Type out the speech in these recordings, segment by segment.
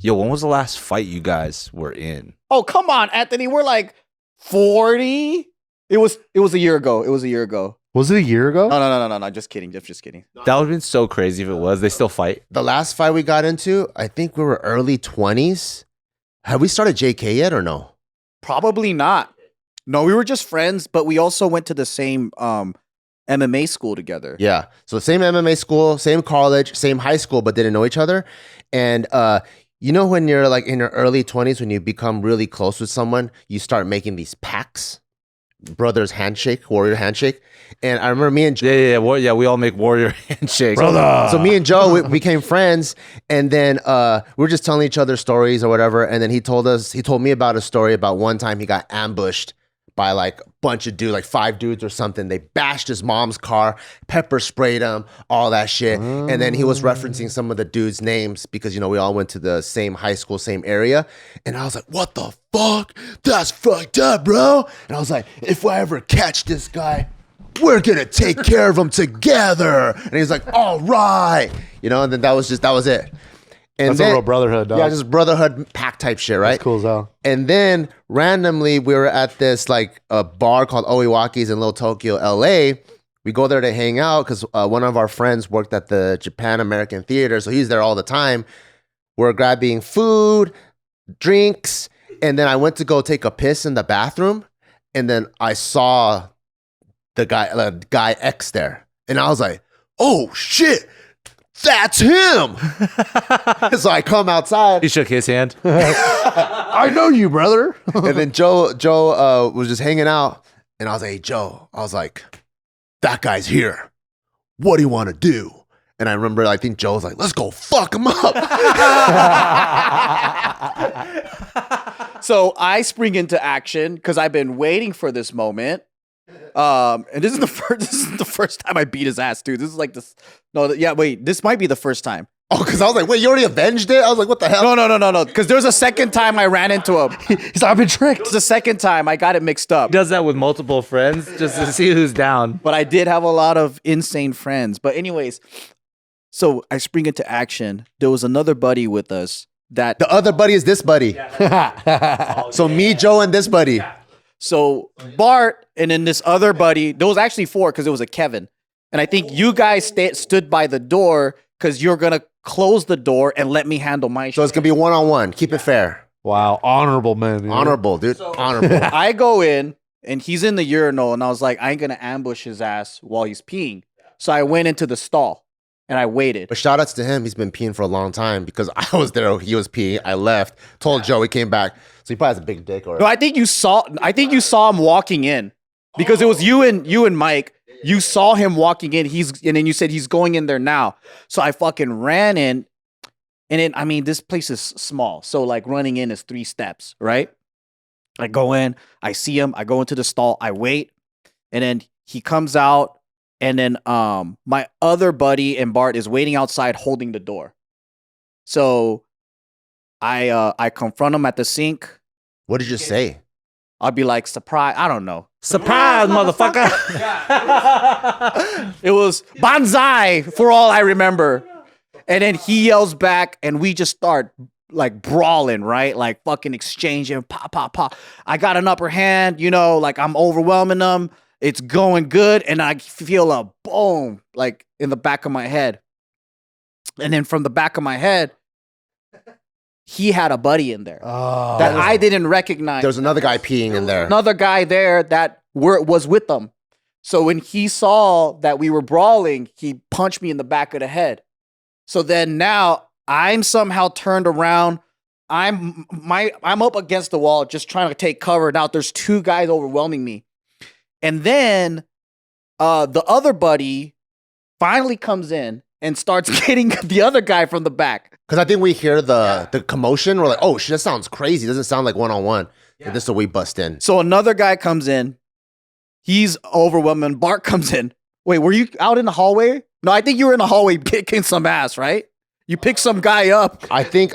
Yo, when was the last fight you guys were in? Oh, come on, Anthony. We're like 40. It was a year ago. It was a year ago. Was it a year ago? No. Just kidding. Just kidding. That would have been so crazy if it was. They still fight. The last fight we got into, I think we were early 20s. Have we started JK yet or no? Probably not. No, we were just friends, but we also went to the same MMA school together. Yeah. So same MMA school, same college, same high school, but didn't know each other. And you know when you're like in your early 20s, when you become really close with someone, you start making these pacts. Brothers handshake, warrior handshake. And I remember me and Joe. Yeah, we all make warrior handshakes. Brother. So me and Joe, we became friends. And then we were just telling each other stories or whatever. And then he told me about a story about one time he got ambushed by like a bunch of dudes, like 5 dudes or something. They bashed his mom's car, pepper sprayed him, all that shit. And then he was referencing some of the dudes' names because, you know, we all went to the same high school, same area. And I was like, what the fuck? That's fucked up, bro. And I was like, if I ever catch this guy, we're gonna take care of him together. And he's like, all right. You know, and then that was it. And That's a real brotherhood, dog. Yeah, just brotherhood pack type shit, right? That's cool as hell. And then randomly we were at this like a bar called Oiwaki's in Little Tokyo, LA. We go there to hang out because one of our friends worked at the Japan American Theater, so he's there all the time. We're grabbing food, drinks, and then I went to go take a piss in the bathroom, and then I saw the guy X there, and I was like, "Oh shit, that's him!" So I come outside. He shook his hand. I know you, brother. And then Joe was just hanging out, and I was like, "Hey, Joe," I was like, "That guy's here. What do you want to do?" And I remember, I think Joe was like, "Let's go fuck him up." So I spring into action because I've been waiting for this moment. And this is the first time I beat his ass, dude. This is like this. No, yeah, wait. This might be the first time. Oh, because I was like, "Wait, you already avenged it?" I was like, "What the hell?" No. Because there's a second time I ran into him. He's like, I've been tricked. It's the second time I got it mixed up. He does that with multiple friends just to see who's down. But I did have a lot of insane friends. But anyways, so I spring into action. There was another buddy with us that The other buddy is this buddy. So me, Joe, and this buddy. So Bart and then this other buddy, there was actually 4 because it was a Kevin. And I think you guys stood by the door because you're going to close the door and let me handle my So it's going to be one-on-one. Keep it fair. Wow, honorable man. Dude. Honorable, dude. Honorable. I go in and he's in the urinal and I was like, I ain't going to ambush his ass while he's peeing. So I went into the stall and I waited. But shout outs to him. He's been peeing for a long time because I was there. He was peeing. I left. Told Joe. He came back. So he probably has a big dick. Or No, I think you saw him walking in because it was you and Mike. You saw him walking in. And then you said he's going in there now. So I fucking ran in. And then, I mean, this place is small. So like running in is 3 steps, right? I go in, I see him, I go into the stall, I wait. And then he comes out. And then my other buddy and Bart is waiting outside holding the door. So I confront him at the sink. what did you say? I'll be like, surprise. I don't know. Surprise, motherfucker. It was banzai for all I remember. And then he yells back and we just start like brawling, right? Like fucking exchanging, pop, pop, pop. I got an upper hand, you know, like I'm overwhelming them. It's going good. And I feel a boom, like in the back of my head. And then from the back of my head, he had a buddy in there that I didn't recognize. There was another guy peeing in there. Another guy there that was with them. So when he saw that we were brawling, he punched me in the back of the head. So then now I'm somehow turned around. I'm up against the wall just trying to take cover. Now there's 2 guys overwhelming me. And then the other buddy finally comes in and starts getting the other guy from the back. Because I think we hear the commotion. We're like, "Oh shit, that sounds crazy. It doesn't sound like one-on-one." Yeah. This is where we bust in. So another guy comes in. He's overwhelming. Bart comes in. Wait, were you out in the hallway? No, I think you were in the hallway kicking some ass, right? You picked some guy up. I think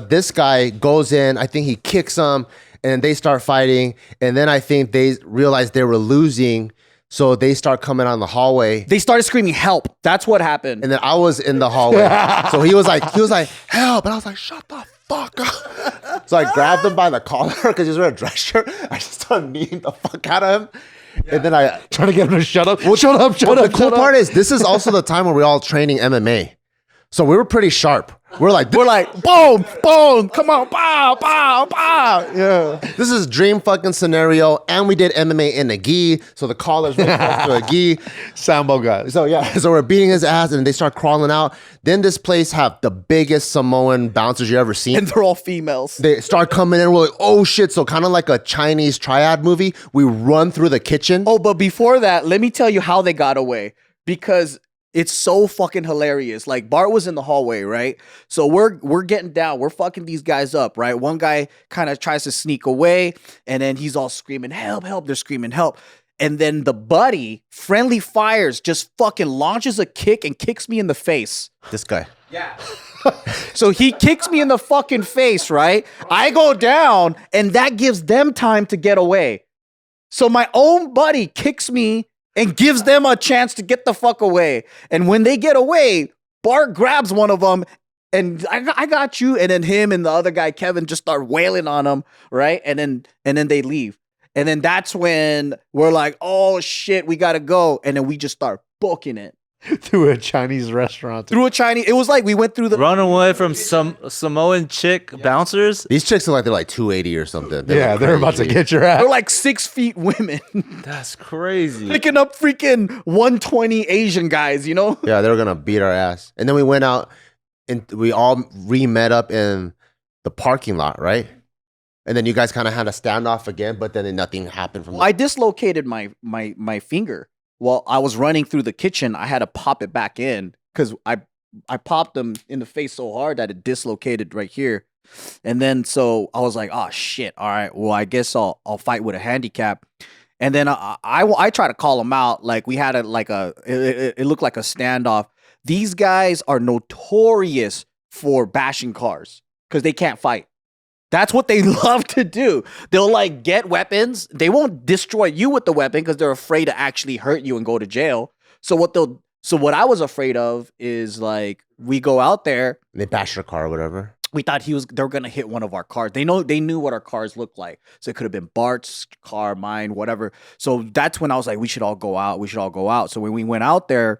this guy goes in. I think he kicks him, and they start fighting. And then I think they realized they were losing, So they start coming on the hallway. They started screaming, help. That's what happened. And then I was in the hallway. So he was like, help. And I was like, shut the fuck up. So I grabbed him by the collar because he was wearing a dress shirt. I just started kneeing the fuck out of him. And then I Trying to get him to shut up. Shut up. the cool part is this is also the time where we're all training MMA. So we were pretty sharp. We're like, boom, boom, come on, pow, pow, pow. Yeah. This is dream fucking scenario. And we did MMA in a gi. So the collar's really close to a gi. Sambo guys. So yeah, so we're beating his ass and they start crawling out. Then this place have the biggest Samoan bouncers you ever seen. And they're all females. They start coming in. We're like, oh shit. So kind of like a Chinese triad movie. We run through the kitchen. Oh, but before that, let me tell you how they got away. Because it's so fucking hilarious. Like Bart was in the hallway, right? So we're getting down. We're fucking these guys up, right? One guy kind of tries to sneak away, and then he's all screaming, help, help. They're screaming, help. And then the buddy, friendly fires, just fucking launches a kick and kicks me in the face. This guy. Yeah. So he kicks me in the fucking face, right? I go down, and that gives them time to get away. So my own buddy kicks me and gives them a chance to get the fuck away. And when they get away, Bart grabs one of them and I got you. And then him and the other guy, Kevin, just start wailing on him, right? And then they leave. And then that's when we're like, oh shit, we gotta go. And then we just start booking it. Through a Chinese restaurant. Through a Chinese, it was like we went through the Run away from some Samoan chick bouncers. These chicks look like they're like 280 or something. Yeah, they're about to get your ass. They're like 6 feet women. That's crazy. Picking up freaking 120 Asian guys, you know? Yeah, they were gonna beat our ass. And then we went out and we all re-met up in the parking lot, right? And then you guys kind of had a standoff again, but then nothing happened from I dislocated my finger. While I was running through the kitchen, I had to pop it back in because I popped them in the face so hard that it dislocated right here. And then so I was like, oh shit, all right, well I guess I'll fight with a handicap. And then I try to call them out. Like we had it looked like a standoff. These guys are notorious for bashing cars because they can't fight. That's what they love to do. They'll like get weapons. They won't destroy you with the weapon because they're afraid to actually hurt you and go to jail. So what I was afraid of is like we go out there. They bash your car or whatever. We thought they were gonna hit one of our cars. They knew what our cars looked like. So it could have been Bart's car, mine, whatever. So that's when I was like, we should all go out. We should all go out. So when we went out there,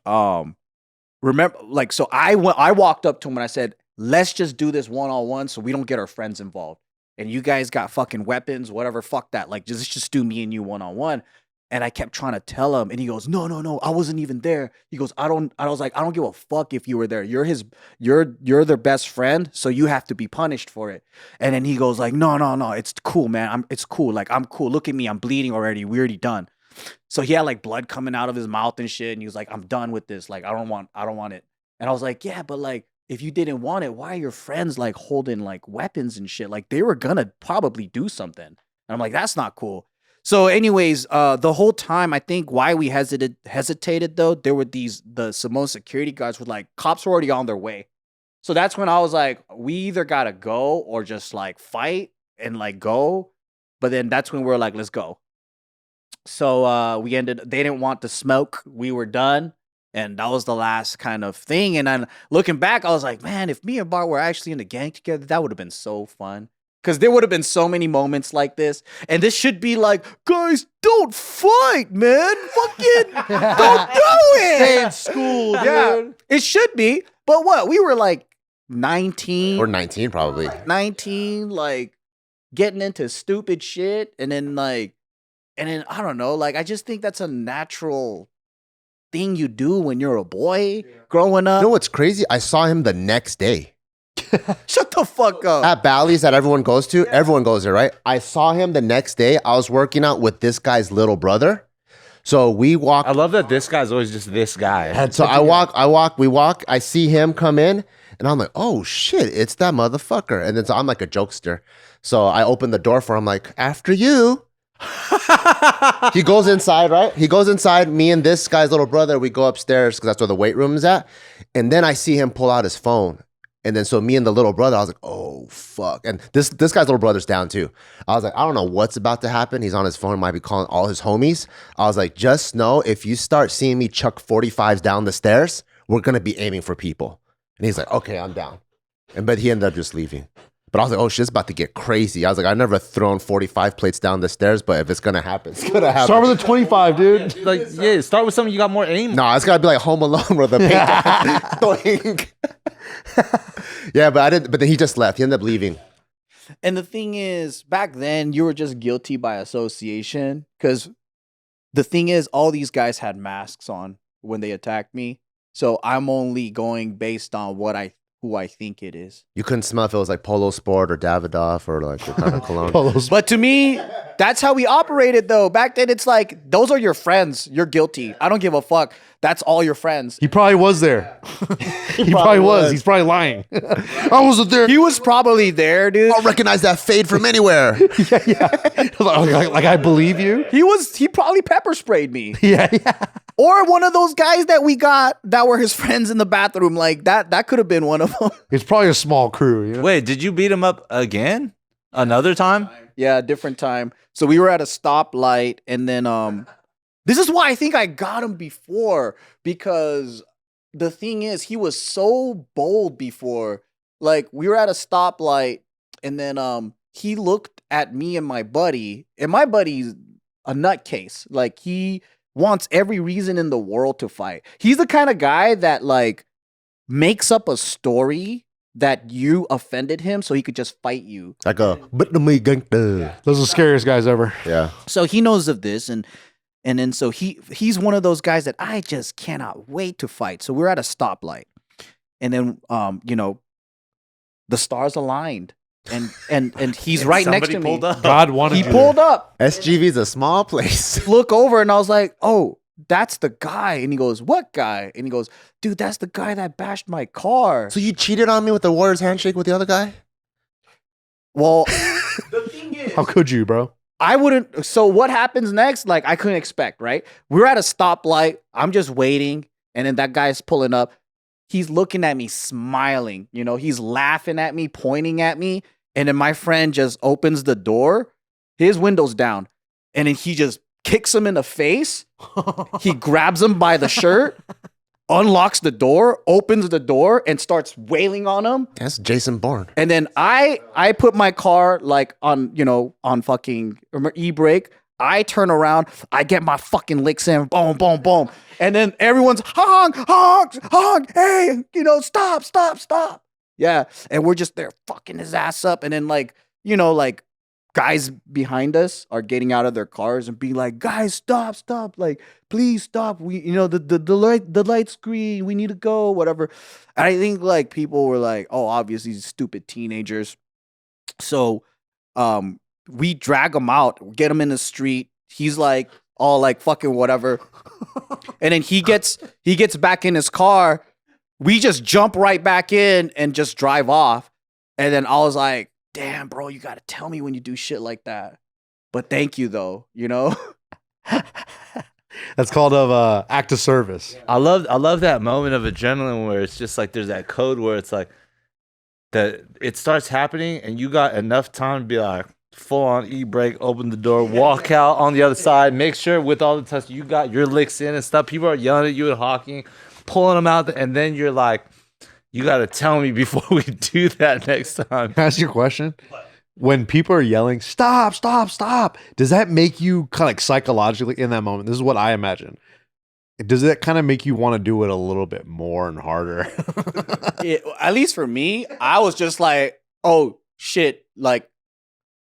remember, like, so I walked up to him and I said, let's just do this one-on-one so we don't get our friends involved. And you guys got fucking weapons, whatever, fuck that. Like, just do me and you one-on-one. And I kept trying to tell him, and he goes, no, I wasn't even there. He goes, I was like, I don't give a fuck if you were there. You're their best friend, so you have to be punished for it. And then he goes like, no, it's cool, man. It's cool. Like, I'm cool. Look at me, I'm bleeding already. We're already done. So he had like blood coming out of his mouth and shit, and he was like, I'm done with this. Like, I don't want it. And I was like, yeah, but like, if you didn't want it, why are your friends like holding like weapons and shit? Like they were gonna probably do something. And I'm like, that's not cool. So anyways, the whole time, I think why we hesitated though, there were the Samoan security guards were like, cops were already on their way. So that's when I was like, we either gotta go or just like fight and like go. But then that's when we're like, let's go. So they didn't want the smoke. We were done. And that was the last kind of thing. And then looking back, I was like, man, if me and Bart were actually in the gang together, that would have been so fun. Because there would have been so many moments like this. And this should be like, guys, don't fight, man. Fucking don't do it. Stay in school, dude. Yeah, it should be. But what? We were like 19. Or 19 probably. 19, like getting into stupid shit. And then I don't know. Like, I just think that's a natural thing you do when you're a boy growing up. You know what's crazy? I saw him the next day. Shut the fuck up. At Bally's that everyone goes to. Yeah. Everyone goes there, right? I saw him the next day. I was working out with this guy's little brother. So we walk. I love that this guy's always just this guy. So we walk. I see him come in and I'm like, oh shit, it's that motherfucker. And then so I'm like a jokester. So I open the door for him, like, after you. He goes inside, right? He goes inside. Me and this guy's little brother, we go upstairs because that's where the weight room is at. And then I see him pull out his phone. And then so me and the little brother, I was like, oh fuck. And this guy's little brother's down too. I was like, I don't know what's about to happen. He's on his phone, might be calling all his homies. I was like, just know if you start seeing me chuck 45s down the stairs, we're gonna be aiming for people. And he's like, okay, I'm down. But he ended up just leaving. But I was like, oh shit, it's about to get crazy. I was like, I've never thrown 45 plates down the stairs, but if it's gonna happen, it's gonna happen. Start with a 25, dude. Like, yeah, start with something you got more aim. No, it's gotta be like Home Alone where the paint. Yeah, but I didn't. But then he just left. He ended up leaving. And the thing is, back then you were just guilty by association because the thing is, all these guys had masks on when they attacked me, so I'm only going based on who I think it is. You couldn't smell if it was like Polo Sport or Davidoff or like what kind of cologne. But to me, that's how we operated though. Back then, it's like, those are your friends. You're guilty. I don't give a fuck. That's all your friends. He probably was there. He probably was. He's probably lying. I wasn't there. He was probably there, dude. I'll recognize that fade from anywhere. like I believe you. He probably pepper sprayed me. Yeah. Or one of those guys that we got that were his friends in the bathroom. Like that could have been one of them. It's probably a small crew. You know? Wait, did you beat him up again? Another time? Yeah, different time. So we were at a stoplight, and then this is why I think I got him before, because the thing is, he was so bold before. Like, we were at a stoplight, and then he looked at me and my buddy's a nutcase. Like, he wants every reason in the world to fight. He's the kind of guy that like makes up a story that you offended him so he could just fight you. Like a Vietnamese gangster. Those are the scariest guys ever. Yeah. So he knows of this, and then so he's one of those guys that I just cannot wait to fight. So we're at a stoplight, and then the stars aligned, and he's right next to Somebody me. pulled up. God wanted He you pulled up. SGV's a small place. Look over, and I was like, oh, that's the guy. And he goes, what guy? And he goes, dude, that's the guy that bashed my car. So you cheated on me with the Warriors handshake with the other guy? Well, the thing is, How could you, bro? I wouldn't. So what happens next? Like, I couldn't expect, right? We're at a stoplight. I'm just waiting. And then that guy's pulling up. He's looking at me, smiling. He's laughing at me, pointing at me. And then my friend just opens the door. His window's down. And then he just kicks him in the face. He grabs him by the shirt, unlocks the door, opens the door, and starts wailing on him. That's Jason Bourne. And then I put my car like on fucking e-brake. I turn around, I get my fucking licks in, boom, boom, boom. And then everyone's honk, honk, honk, hey, stop. Yeah. And we're just there fucking his ass up. And then like guys behind us are getting out of their cars and being like, guys, stop, like, please stop. We, the light screen, we need to go, whatever. And I think like people were like, oh, obviously these stupid teenagers. So, we drag him out, get him in the street. He's like, all like fucking whatever. And then he gets back in his car. We just jump right back in and just drive off. And then I was like, damn, bro, you got to tell me when you do shit like that. But thank you, though, That's called of act of service. I love that moment of adrenaline where it's just like there's that code where it's like that it starts happening and you got enough time to be like full on e-brake, open the door, walk out on the other side, make sure with all the touch you got your licks in and stuff. People are yelling at you and honking, pulling them out, and then you're like, you got to tell me before we do that next time. Can I ask you a question? When people are yelling, stop, does that make you kind of like psychologically in that moment? This is what I imagine. Does that kind of make you want to do it a little bit more and harder? At least for me, I was just like, oh, shit, like,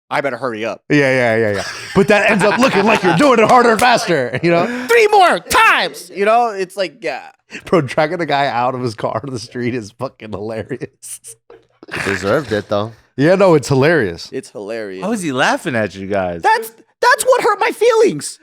I better hurry up. Yeah. But that ends up looking like you're doing it harder and faster, 3 more times, it's like, yeah. Bro, dragging the guy out of his car to the street is fucking hilarious. Deserved it though. Yeah, no, it's hilarious. It's hilarious. How is he laughing at you guys? That's what hurt my feelings.